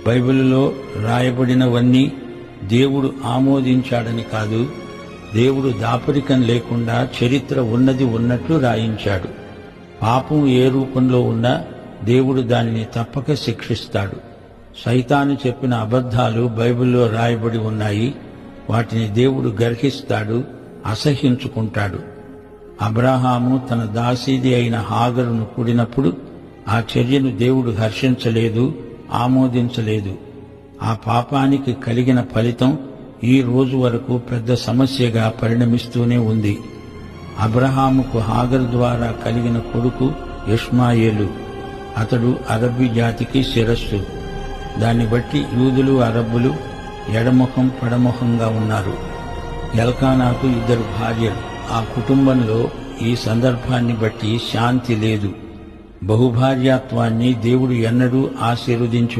బైబిలులో రాయబడినవన్నీ దేవుడు ఆమోదించాడని కాదు, దేవుడు దాపరికం లేకుండా చరిత్ర ఉన్నది ఉన్నట్లు రాయించాడు. పాపం ఏ రూపంలో ఉన్నా దేవుడు దానిని తప్పక శిక్షిస్తాడు. సైతాను చెప్పిన అబద్ధాలు బైబిల్లో రాయబడి ఉన్నాయి. వాటిని దేవుడు గర్హిస్తాడు, అసహ్యించుకుంటాడు. అబ్రాహాము తన దాసీది అయిన హాగరును కూడినప్పుడు ఆ చర్యను దేవుడు హర్షించలేదు, ఆమోదించలేదు. ఆ పాపానికి కలిగిన ఫలితం ఈ రోజు వరకు పెద్ద సమస్యగా పరిణమిస్తూనే ఉంది. అబ్రహాముకు హాగరు ద్వారా కలిగిన కొడుకు ఇష్మాయేలు. అతడు అరబ్బీ జాతికి శిరస్సు. దాన్ని బట్టి యూదులు, అరబ్బులు ఎడముఖం పడముఖంగా ఉన్నారు. ఎల్కానాకు 2 భార్యలు. ఆ కుటుంబంలో ఈ సందర్భాన్ని బట్టి శాంతి లేదు. బహుభార్యాత్వాన్ని దేవుడు ఎన్నడూ ఆశీర్వదించి